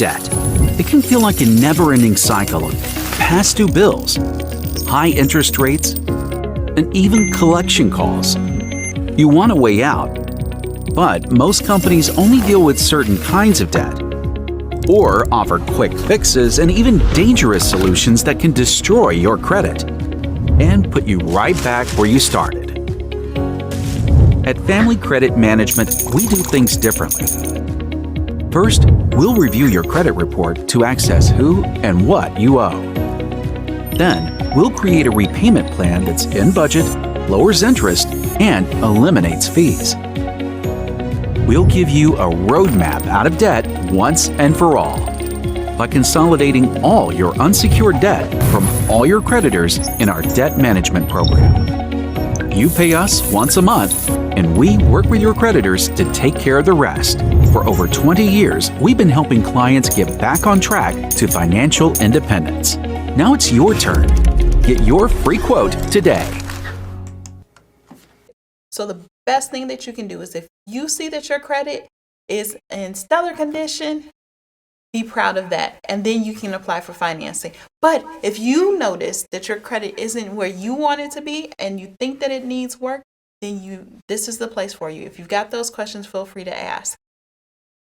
debt. It can feel like a never-ending cycle of past due bills, high interest rates, and even collection calls. You want a way out, but most companies only deal with certain kinds of debt or offer quick fixes and even dangerous solutions that can destroy your credit and put you right back where you started. At Family Credit Management, we do things differently. First, we'll review your credit report to access who and what you owe. Then, we'll create a repayment plan that's in budget, lowers interest, and eliminates fees. We'll give you a roadmap out of debt once and for all by consolidating all your unsecured debt from all your creditors in our debt management program. You pay us once a month, and we work with your creditors to take care of the rest. For over 20 years, we've been helping clients get back on track to financial independence. Now it's your turn. Get your free quote today. So the best thing that you can do is if you see that your credit is in stellar condition, be proud of that. And then you can apply for financing. But if you notice that your credit isn't where you want it to be and you think that it needs work, then this is the place for you. If you've got those questions, feel free to ask.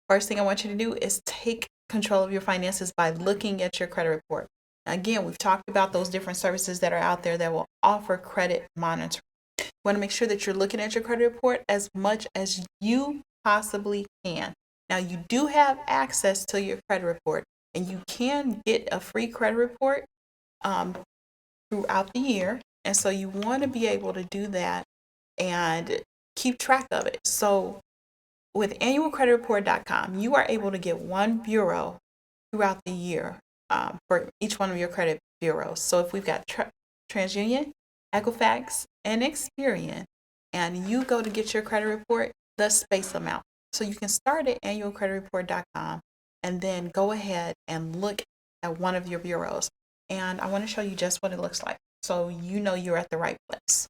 First thing I want you to do is take control of your finances by looking at your credit report. Again, we've talked about those different services that are out there that will offer credit monitoring. You want to make sure that you're looking at your credit report as much as you possibly can. Now, you do have access to your credit report, and you can get a free credit report throughout the year. And so you want to be able to do that and keep track of it. So with annualcreditreport.com, you are able to get one bureau throughout the year for each one of your credit bureaus. So if we've got TransUnion, Equifax, and Experian, and you go to get your credit report, the space amount. So you can start at annualcreditreport.com and then go ahead and look at one of your bureaus. And I want to show you just what it looks like so you know you're at the right place.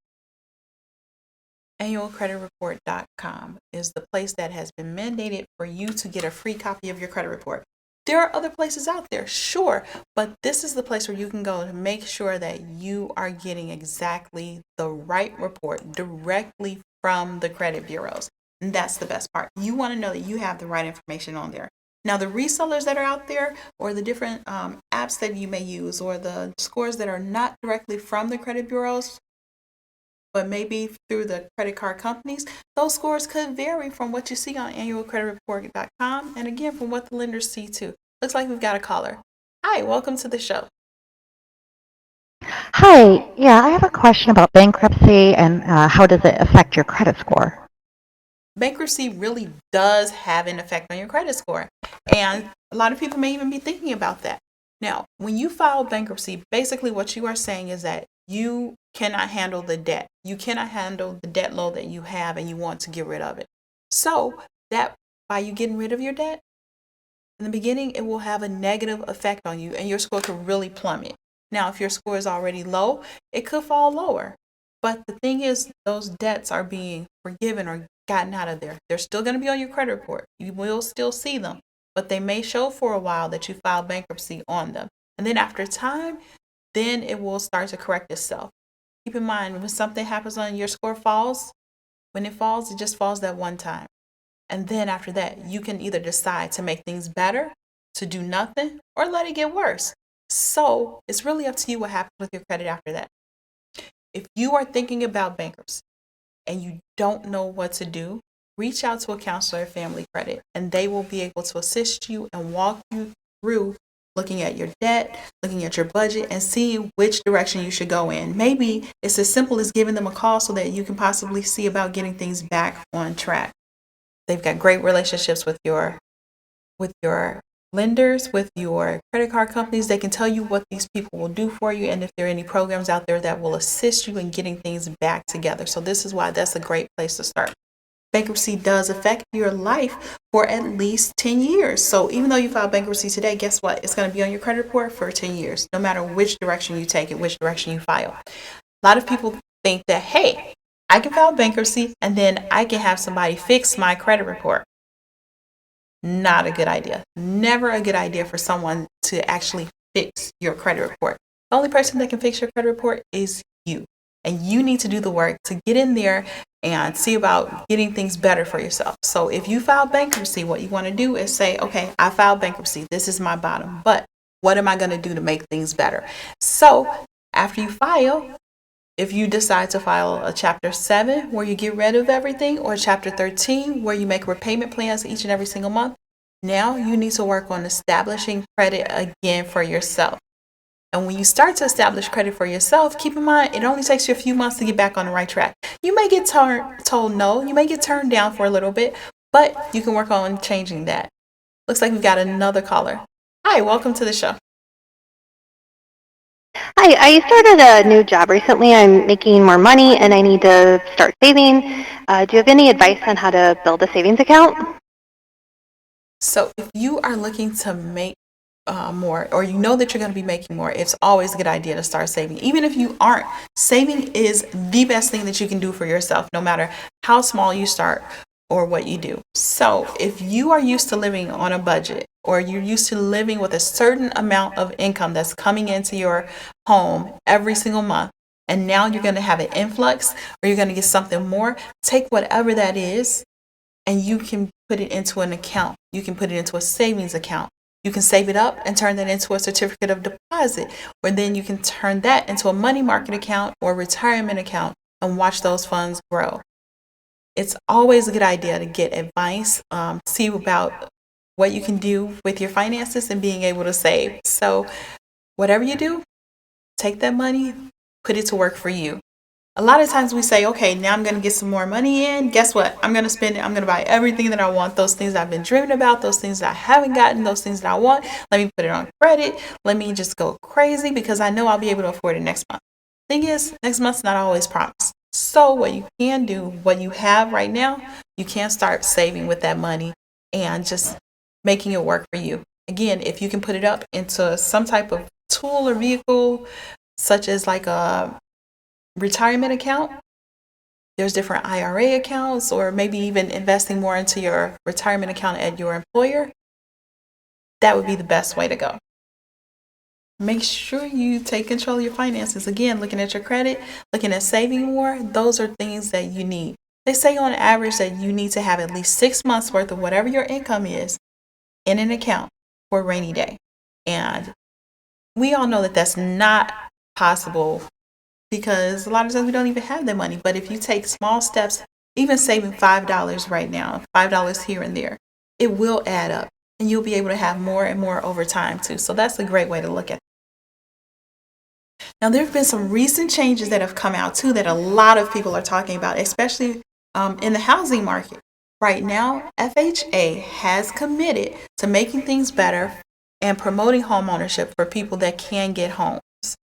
Annualcreditreport.com is the place that has been mandated for you to get a free copy of your credit report. There are other places out there, sure, but this is the place where you can go to make sure that you are getting exactly the right report directly from the credit bureaus. And that's the best part. You want to know that you have the right information on there. Now, the resellers that are out there, or the different apps that you may use, or the scores that are not directly from the credit bureaus, but maybe through the credit card companies, those scores could vary from what you see on annualcreditreport.com, and again, from what the lenders see too. Looks like we've got a caller. Hi, welcome to the show. Hi, yeah, I have a question about bankruptcy and how does it affect your credit score? Bankruptcy really does have an effect on your credit score, and a lot of people may even be thinking about that. Now, when you file bankruptcy, basically what you are saying is that you cannot handle the debt. You cannot handle the debt load that you have, and you want to get rid of it. So that by you getting rid of your debt, in the beginning, it will have a negative effect on you, and your score could really plummet. Now, if your score is already low, it could fall lower. But the thing is, those debts are being forgiven or gotten out of there. They're still going to be on your credit report. You will still see them, but they may show for a while that you filed bankruptcy on them. And then after time, then it will start to correct itself. Keep in mind, when something happens on your score falls, when it falls, it just falls that one time. And then after that, you can either decide to make things better, to do nothing, or let it get worse. So it's really up to you what happens with your credit after that. If you are thinking about bankruptcy and you don't know what to do, reach out to a counselor at Family Credit, and they will be able to assist you and walk you through looking at your debt, looking at your budget, and seeing which direction you should go in. Maybe it's as simple as giving them a call so that you can possibly see about getting things back on track. They've got great relationships with your lenders, with your credit card companies. They can tell you what these people will do for you, and if there are any programs out there that will assist you in getting things back together. So this is why that's a great place to start. Bankruptcy does affect your life for at least 10 years. So even though you file bankruptcy today, guess what? It's going to be on your credit report for 10 years, no matter which direction you take it, which direction you file. A lot of people think that, hey, I can file bankruptcy and then I can have somebody fix my credit report. not a good idea. Never a good idea for someone to actually fix your credit report. The only person that can fix your credit report is you. And you need to do the work to get in there and see about getting things better for yourself. So if you file bankruptcy, what you want to do is say, okay, I filed bankruptcy. This is my bottom, but what am I going to do to make things better? So after you file, if you decide to file a Chapter 7 where you get rid of everything, or Chapter 13 where you make repayment plans each and every single month, now you need to work on establishing credit again for yourself. And when you start to establish credit for yourself, keep in mind, it only takes you a few months to get back on the right track. You may get told no, you may get turned down for a little bit, but you can work on changing that. Looks like we've got another caller. Hi, welcome to the show. Hi, I started a new job recently. I'm making more money and I need to start saving. Do you have any advice on how to build a savings account? So if you are looking to make more, or you know that you're going to be making more, it's always a good idea to start saving. Even if you aren't, saving is the best thing that you can do for yourself, no matter how small you start or what you do. So if you are used to living on a budget, or you're used to living with a certain amount of income that's coming into your home every single month, and now you're going to have an influx, or you're going to get something more, take whatever that is and you can put it into an account. You can put it into a savings account. You can save it up and turn that into a certificate of deposit, or then you can turn that into a money market account or retirement account and watch those funds grow. It's always a good idea to get advice, see about what you can do with your finances and being able to save. So whatever you do, take that money, put it to work for you. A lot of times we say, okay, now I'm going to get some more money in. Guess what? I'm going to spend it. I'm going to buy everything that I want. Those things I've been dreaming about, those things that I haven't gotten, those things that I want. Let me put it on credit. Let me just go crazy because I know I'll be able to afford it next month. Thing is, next month's not always promised. So what you can do, what you have right now, you can start saving with that money and just making it work for you. Again, if you can put it up into some type of tool or vehicle, such as like a retirement account, there's different IRA accounts, or maybe even investing more into your retirement account at your employer, that would be the best way to go. Make sure you take control of your finances. Again, looking at your credit, looking at saving more, those are things that you need. They say on average that you need to have at least 6 months worth of whatever your income is in an account for a rainy day. And we all know that that's not possible because a lot of times we don't even have the money. But if you take small steps, even saving $5 right now, $5 here and there, it will add up and you'll be able to have more and more over time too. So that's a great way to look at it. Now, there have been some recent changes that have come out too that a lot of people are talking about, especially in the housing market. Right now, FHA has committed to making things better and promoting home ownership for people that can get homes,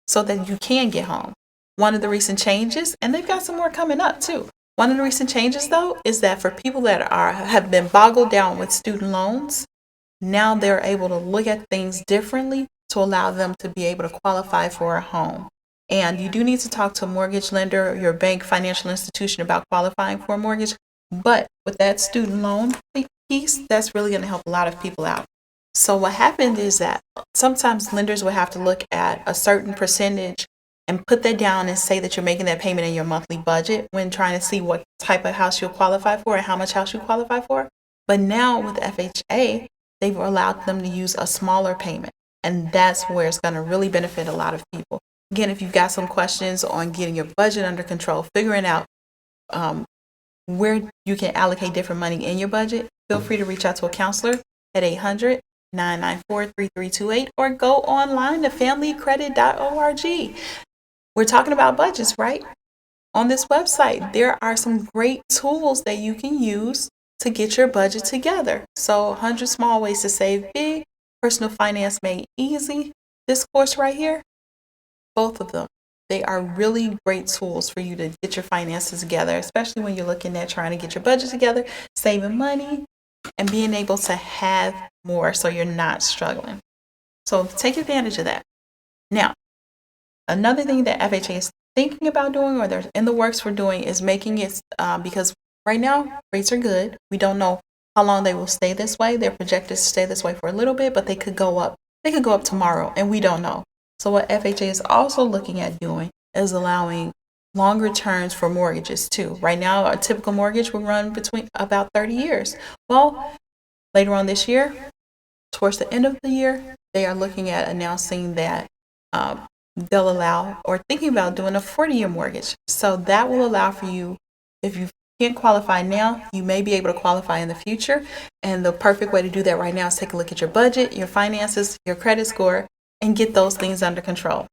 so that you can get home. One of the recent changes, and they've got some more coming up too. One of the recent changes, though, is that for people that have been boggled down with student loans, now they're able to look at things differently to allow them to be able to qualify for a home. And you do need to talk to a mortgage lender or your bank, financial institution about qualifying for a mortgage. But with that student loan piece, that's really going to help a lot of people out. So what happened is that sometimes lenders will have to look at a certain percentage and put that down and say that you're making that payment in your monthly budget when trying to see what type of house you'll qualify for and how much house you qualify for. But now with FHA, they've allowed them to use a smaller payment. And that's where it's going to really benefit a lot of people. Again, if you've got some questions on getting your budget under control, figuring out where you can allocate different money in your budget, feel free to reach out to a counselor at 800-994-3328 or go online to familycredit.org. We're talking about budgets, right? On this website, there are some great tools that you can use to get your budget together. So 100 Small Ways to Save Big, Personal Finance Made Easy. This course right here, both of them, they are really great tools for you to get your finances together, especially when you're looking at trying to get your budget together, saving money, and being able to have more so you're not struggling. So take advantage of that. Now, another thing that FHA is thinking about doing, or they're in the works for doing, is making it, because right now rates are good. We don't know how long they will stay this way. They're projected to stay this way for a little bit, but they could go up. They could go up tomorrow, and we don't know. So what FHA is also looking at doing is allowing longer terms for mortgages too. Right now, a typical mortgage will run between about 30 years. Well, later on this year, towards the end of the year, they are looking at announcing that they'll allow or thinking about doing a 40-year mortgage. So that will allow for you, if you can't qualify now, you may be able to qualify in the future. And the perfect way to do that right now is take a look at your budget, your finances, your credit score, and get those things under control.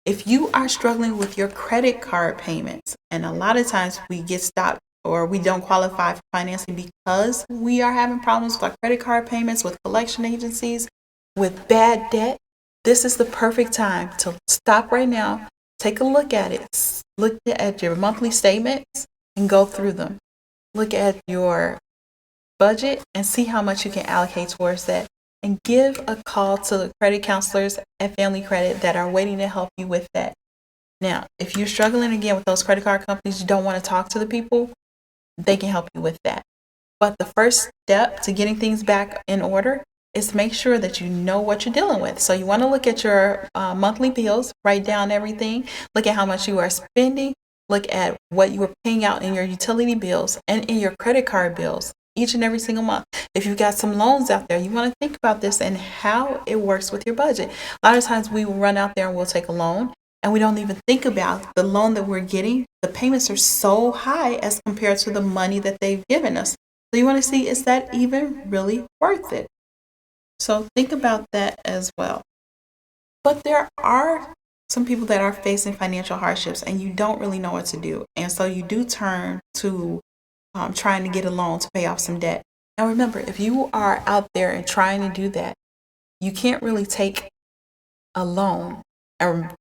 If you are struggling with your credit card payments, and a lot of times we get stopped or we don't qualify for financing because we are having problems with our credit card payments, with collection agencies, with bad debt, this is the perfect time to stop right now, take a look at it, look at your monthly statements and go through them. Look at your budget and see how much you can allocate towards that. And give a call to the credit counselors at Family Credit that are waiting to help you with that. Now, if you're struggling again with those credit card companies, you don't want to talk to the people, they can help you with that. But the first step to getting things back in order is to make sure that you know what you're dealing with. So you want to look at your monthly bills, write down everything, look at how much you are spending, look at what you are paying out in your utility bills and in your credit card bills each and every single month. If you've got some loans out there, you want to think about this and how it works with your budget. A lot of times we will run out there and we'll take a loan and we don't even think about the loan that we're getting. The payments are so high as compared to the money that they've given us. So you want to see, is that even really worth it? So think about that as well. But there are some people that are facing financial hardships and you don't really know what to do. And so you do turn to trying to get a loan to pay off some debt. Now remember, if you are out there and trying to do that, you can't really take a loan and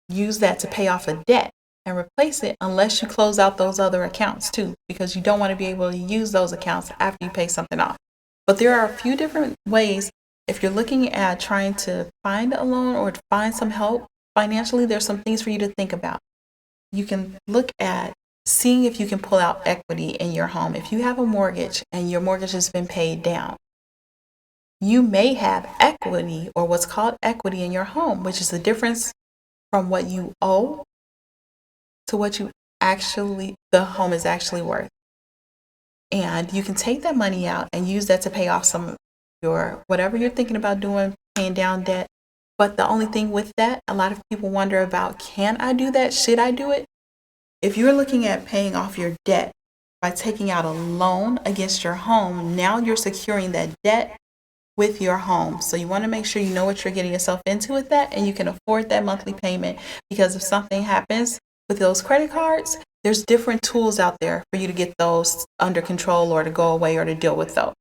use that to pay off a debt and replace it unless you close out those other accounts too, because you don't want to be able to use those accounts after you pay something off. But there are a few different ways. If you're looking at trying to find a loan or to find some help financially, there's some things for you to think about. You can look at seeing if you can pull out equity in your home. If you have a mortgage and your mortgage has been paid down, you may have equity or what's called equity in your home, which is the difference from what you owe to what the home is actually worth. And you can take that money out and use that to pay off some of your, whatever you're thinking about doing, paying down debt. But the only thing with that, a lot of people wonder about, can I do that? Should I do it? If you're looking at paying off your debt by taking out a loan against your home, now you're securing that debt with your home. So you want to make sure you know what you're getting yourself into with that and you can afford that monthly payment, because if something happens with those credit cards, there's different tools out there for you to get those under control or to go away or to deal with those.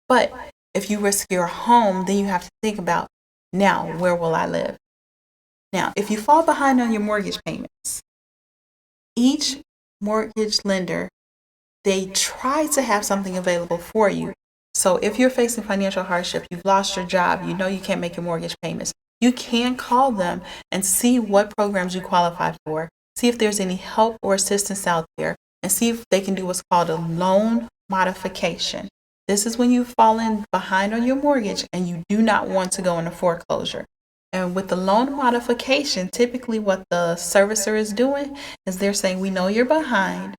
But if you risk your home, then you have to think about, now, where will I live? Now, if you fall behind on your mortgage payments, each mortgage lender, they try to have something available for you. So if you're facing financial hardship, you've lost your job, you know you can't make your mortgage payments, you can call them and see what programs you qualify for, see if there's any help or assistance out there, and see if they can do what's called a loan modification. This is when you've fallen behind on your mortgage and you do not want to go into foreclosure. And with the loan modification, typically what the servicer is doing is they're saying, we know you're behind,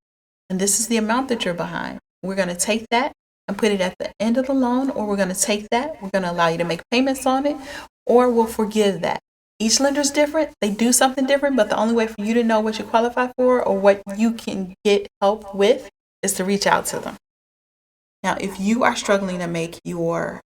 and this is the amount that you're behind. We're going to take that and put it at the end of the loan, or we're going to take that, we're going to allow you to make payments on it, or we'll forgive that. Each lender is different. They do something different, but the only way for you to know what you qualify for or what you can get help with is to reach out to them. Now, if you are struggling to make your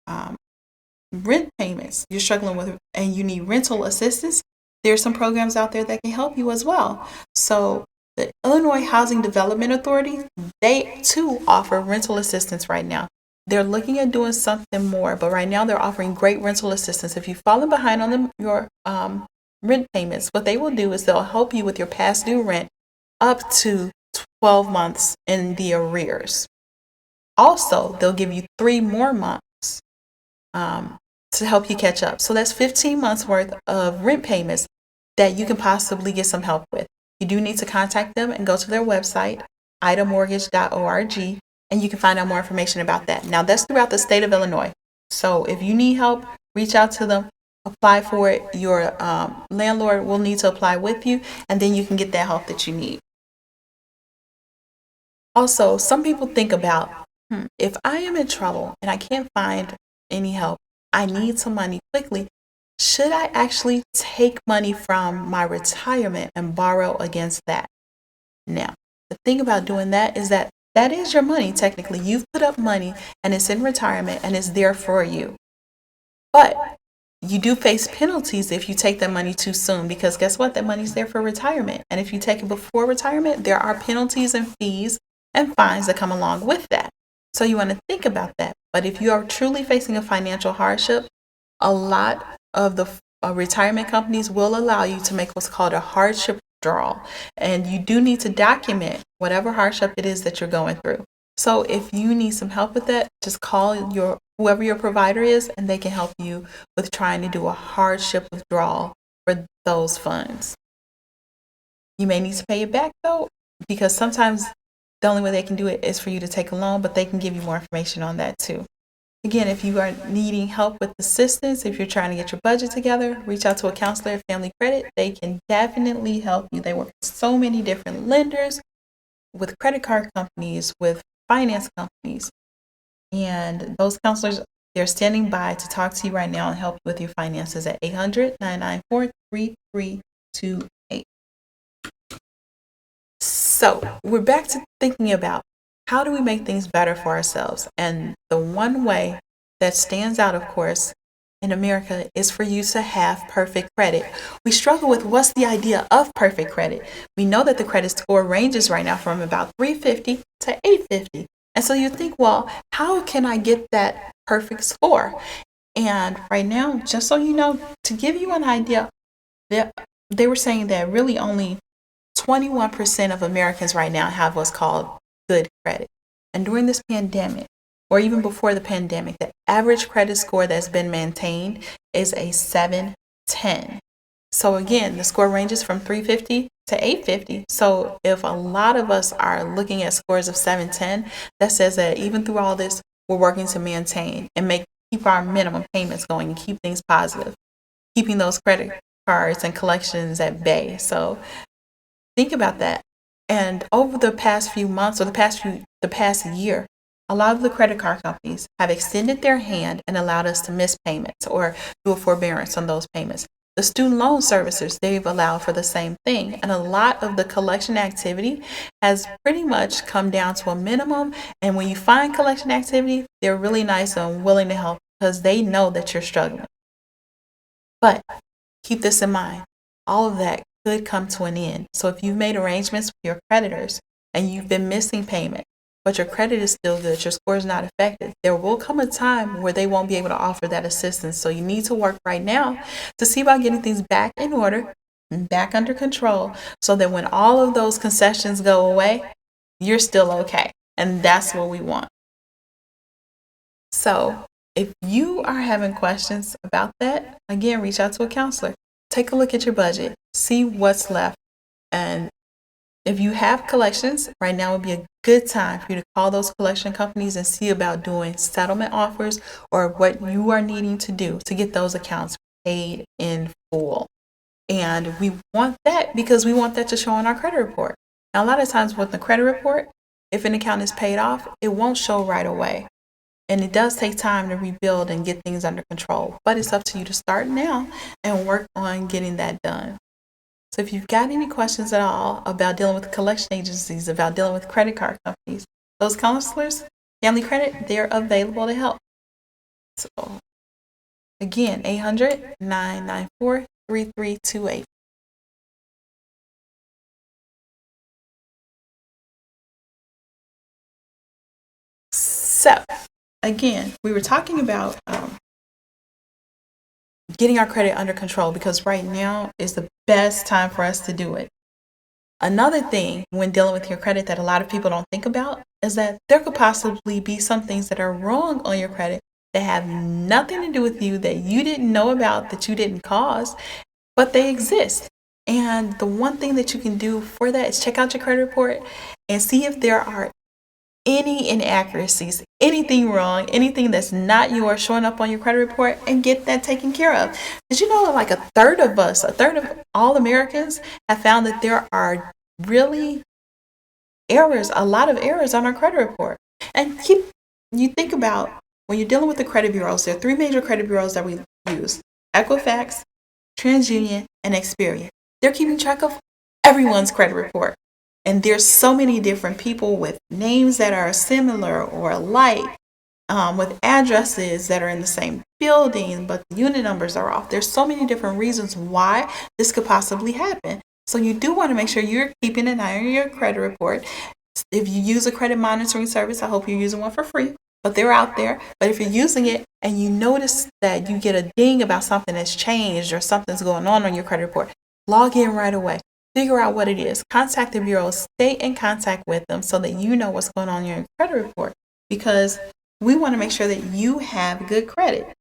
rent payments, you're struggling with, and you need rental assistance, there's some programs out there that can help you as well. So the Illinois Housing Development Authority, they too offer rental assistance right now. They're looking at doing something more, but right now they're offering great rental assistance. If you've fallen behind on your rent payments, what they will do is they'll help you with your past due rent up to 12 months in the arrears. Also, they'll give you 3 more months to help you catch up. So that's 15 months worth of rent payments that you can possibly get some help with. You do need to contact them and go to their website, idamortgage.org, And you can find out more information about that. Now, that's throughout the state of Illinois. So if you need help, reach out to them, apply for it. Your landlord will need to apply with you, and then you can get that help that you need. Also, some people think about, if I am in trouble and I can't find any help, I need some money quickly. Should I actually take money from my retirement and borrow against that? Now, the thing about doing that is that is your money, technically. You've put up money and it's in retirement and it's there for you. But you do face penalties if you take that money too soon, because guess what? That money's there for retirement. And if you take it before retirement, there are penalties and fees and fines that come along with that. So you want to think about that. But if you are truly facing a financial hardship, a lot of the retirement companies will allow you to make what's called a hardship withdrawal. And you do need to document whatever hardship it is that you're going through. So if you need some help with that, just call whoever your provider is, and they can help you with trying to do a hardship withdrawal for those funds. You may need to pay it back though, because sometimes the only way they can do it is for you to take a loan, but they can give you more information on that too. Again, if you are needing help with assistance, if you're trying to get your budget together, reach out to a counselor at Family Credit. They can definitely help you. They work with so many different lenders, with credit card companies, with finance companies. And those counselors, they're standing by to talk to you right now and help you with your finances at 800-994-3328. So we're back to thinking about, how do we make things better for ourselves? And the one way that stands out, of course, in America is for you to have perfect credit. We struggle with, what's the idea of perfect credit? We know that the credit score ranges right now from about 350 to 850. And so you think, well, how can I get that perfect score? And right now, just so you know, to give you an idea, they were saying that really only 21% of Americans right now have what's called good credit. And during this pandemic, or even before the pandemic, the average credit score that's been maintained is a 710. So again, the score ranges from 350 to 850. So if a lot of us are looking at scores of 710, that says that even through all this, we're working to maintain and keep our minimum payments going and keep things positive, keeping those credit cards and collections at bay. So think about that. And over the past few months, or the past year, a lot of the credit card companies have extended their hand and allowed us to miss payments or do a forbearance on those payments. The student loan servicers, they've allowed for the same thing. And a lot of the collection activity has pretty much come down to a minimum. And when you find collection activity, they're really nice and willing to help because they know that you're struggling. But keep this in mind. All of that could come to an end. So if you've made arrangements with your creditors and you've been missing payment, but your credit is still good, your score is not affected, there will come a time where they won't be able to offer that assistance. So you need to work right now to see about getting things back in order and back under control, so that when all of those concessions go away, you're still okay. And that's what we want. So if you are having questions about that, again, reach out to a counselor. Take a look at your budget, see what's left. And if you have collections, right now would be a good time for you to call those collection companies and see about doing settlement offers or what you are needing to do to get those accounts paid in full. And we want that because we want that to show on our credit report. Now, a lot of times with the credit report, if an account is paid off, it won't show right away. And it does take time to rebuild and get things under control. But it's up to you to start now and work on getting that done. So if you've got any questions at all about dealing with collection agencies, about dealing with credit card companies, those counselors, Family Credit, they're available to help. So again, 800-994-3328. So again, we were talking about getting our credit under control, because right now is the best time for us to do it. Another thing when dealing with your credit that a lot of people don't think about is that there could possibly be some things that are wrong on your credit that have nothing to do with you, that you didn't know about, that you didn't cause, but they exist. And the one thing that you can do for that is check out your credit report and see if there are any inaccuracies, anything wrong, anything that's not yours showing up on your credit report, and get that taken care of. Did you know like a third of all Americans have found that there are really errors, a lot of errors on our credit report? And you think about when you're dealing with the credit bureaus, there are three major credit bureaus that we use: Equifax, TransUnion, and Experian. They're keeping track of everyone's credit report. And there's so many different people with names that are similar or alike, with addresses that are in the same building, but the unit numbers are off. There's so many different reasons why this could possibly happen. So you do want to make sure you're keeping an eye on your credit report. If you use a credit monitoring service, I hope you're using one for free, but they're out there. But if you're using it and you notice that you get a ding about something that's changed or something's going on your credit report, log in right away. Figure out what it is. Contact the bureau. Stay in contact with them so that you know what's going on in your credit report, because we want to make sure that you have good credit.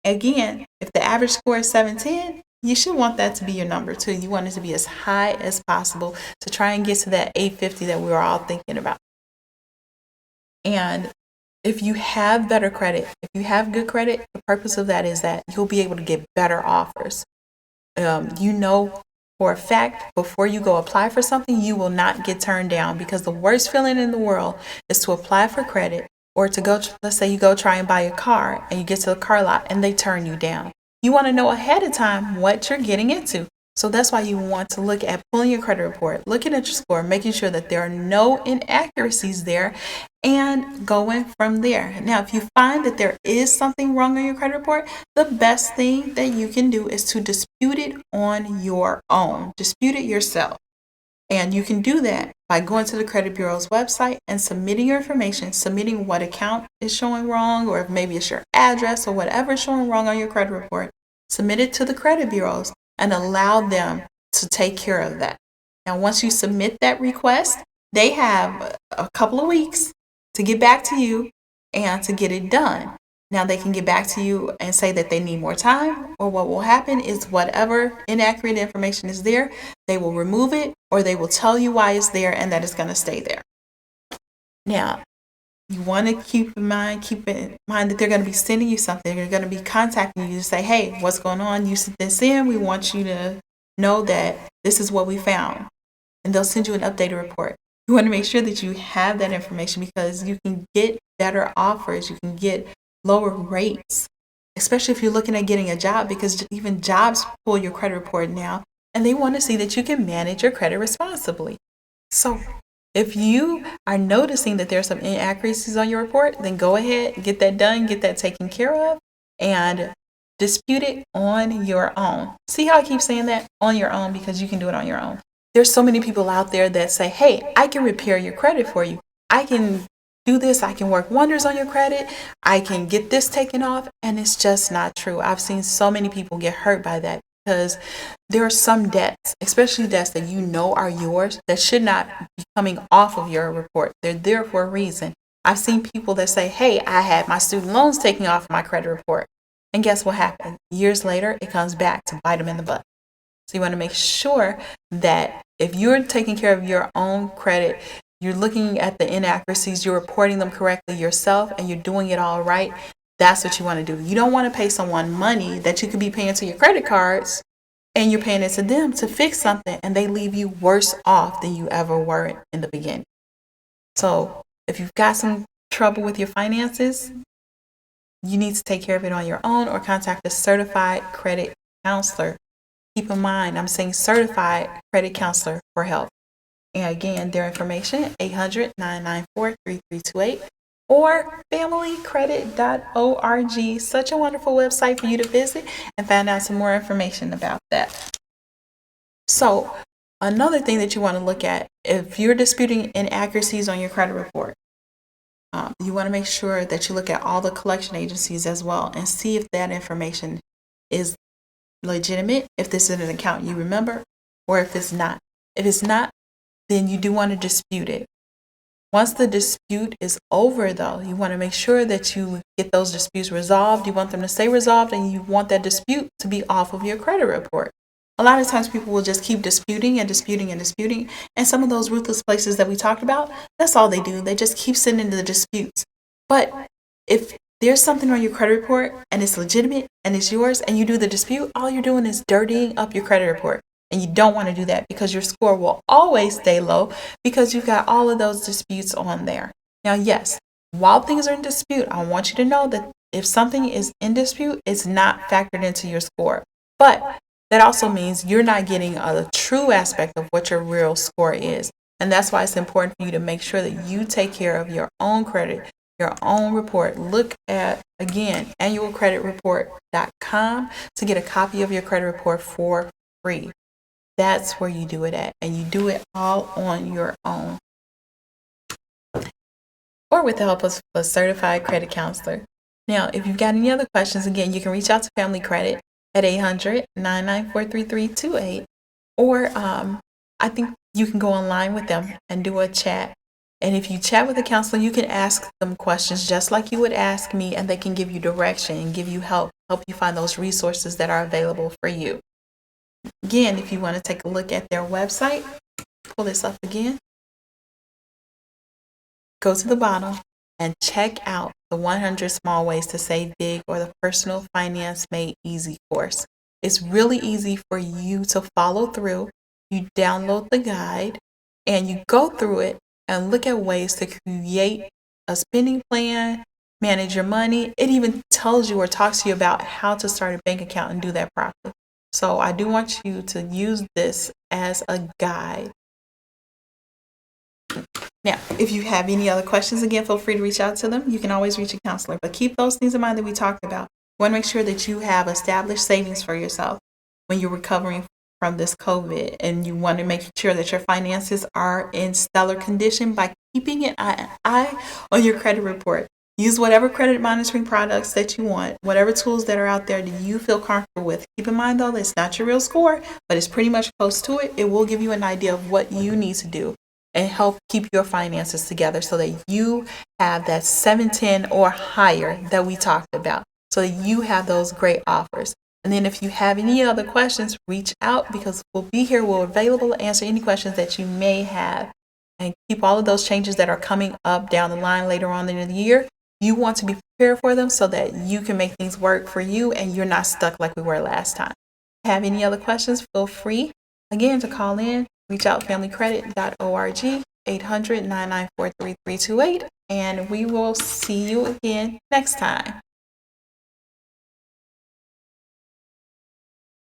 Again, if the average score is 710, you should want that to be your number too. You want it to be as high as possible to try and get to that 850 that we were all thinking about. And if you have better credit, if you have good credit, the purpose of that is that you'll be able to get better offers. You know for a fact, before you go apply for something, you will not get turned down, because the worst feeling in the world is to apply for credit or to go, let's say you go try and buy a car and you get to the car lot and they turn you down. You want to know ahead of time what you're getting into. So that's why you want to look at pulling your credit report, looking at your score, making sure that there are no inaccuracies there, and going from there. Now, if you find that there is something wrong on your credit report, the best thing that you can do is to dispute it on your own. Dispute it yourself. And you can do that by going to the credit bureau's website and submitting your information, submitting what account is showing wrong, or if maybe it's your address or whatever is showing wrong on your credit report. Submit it to the credit bureaus and allow them to take care of that. Now, once you submit that request, they have a couple of weeks to get back to you and to get it done. Now, they can get back to you and say that they need more time, or what will happen is whatever inaccurate information is there, they will remove it, or they will tell you why it's there and that it's going to stay there. Now, you want to keep in mind that they're going to be sending you something. They're going to be contacting you to say, hey, what's going on? You sent this in. We want you to know that this is what we found. And they'll send you an updated report. You want to make sure that you have that information, because you can get better offers. You can get lower rates, especially if you're looking at getting a job, because even jobs pull your credit report now, and they want to see that you can manage your credit responsibly. So if you are noticing that there's some inaccuracies on your report, then go ahead, get that done, get that taken care of, and dispute it on your own. See how I keep saying that? On your own, because you can do it on your own. There's so many people out there that say, hey, I can repair your credit for you. I can do this. I can work wonders on your credit. I can get this taken off. And it's just not true. I've seen so many people get hurt by that, because there are some debts, especially debts that you know are yours, that should not be coming off of your report. They're there for a reason. I've seen people that say, hey, I had my student loans taken off my credit report. And guess what happened? Years later, it comes back to bite them in the butt. So you want to make sure that if you're taking care of your own credit, you're looking at the inaccuracies, you're reporting them correctly yourself, and you're doing it all right. That's what you want to do. You don't want to pay someone money that you could be paying to your credit cards, and you're paying it to them to fix something, and they leave you worse off than you ever were in the beginning. So if you've got some trouble with your finances, you need to take care of it on your own, or contact a certified credit counselor. Keep in mind, I'm saying certified credit counselor for help. And again, their information, 800-994-3328 or familycredit.org. Such a wonderful website for you to visit and find out some more information about that. So another thing that you want to look at, if you're disputing inaccuracies on your credit report, you want to make sure that you look at all the collection agencies as well and see if that information is legitimate, if this is an account you remember, or if it's not. If it's not, then you do want to dispute it. Once the dispute is over, though, you want to make sure that you get those disputes resolved. You want them to stay resolved, and you want that dispute to be off of your credit report. a lot of times people will just keep disputing and disputing and disputing. And some of those ruthless places that we talked about, that's all they do. They just keep sending the disputes. But if there's something on your credit report and it's legitimate and it's yours and you do the dispute, all you're doing is dirtying up your credit report. And you don't want to do that because your score will always stay low because you've got all of those disputes on there. Now, yes, while things are in dispute, I want you to know that if something is in dispute, it's not factored into your score. But that also means you're not getting a true aspect of what your real score is. And that's why it's important for you to make sure that you take care of your own credit, your own report. Look at, again, annualcreditreport.com to get a copy of your credit report for free. That's where you do it at. And you do it all on your own, or with the help of a certified credit counselor. Now, if you've got any other questions, again, you can reach out to Family Credit at 800-994-3328, or I think you can go online with them and do a chat. And if you chat with a counselor, you can ask them questions just like you would ask me, and they can give you direction and give you help you find those resources that are available for you. Again, if you want to take a look at their website, pull this up again. Go to the bottom and check out the 100 Small Ways to Save Big, or the Personal Finance Made Easy course. It's really easy for you to follow through. You download the guide and you go through it and look at ways to create a spending plan, manage your money. It even tells you or talks to you about how to start a bank account and do that properly. So I do want you to use this as a guide. Now, if you have any other questions, again, feel free to reach out to them. You can always reach a counselor, but keep those things in mind that we talked about. You want to make sure that you have established savings for yourself when you're recovering from this COVID, and you want to make sure that your finances are in stellar condition by keeping an eye on your credit report. Use whatever credit monitoring products that you want, whatever tools that are out there that you feel comfortable with. Keep in mind, though, it's not your real score, but it's pretty much close to it. It will give you an idea of what you need to do and help keep your finances together so that you have that 710 or higher that we talked about, so that you have those great offers. And then if you have any other questions, reach out, because we'll be here. We're available to answer any questions that you may have, and keep all of those changes that are coming up down the line later on in the year. You want to be prepared for them so that you can make things work for you and you're not stuck like we were last time. Have any other questions, feel free, again, to call in. Reach out, familycredit.org, 800-994-3328, and we will see you again next time.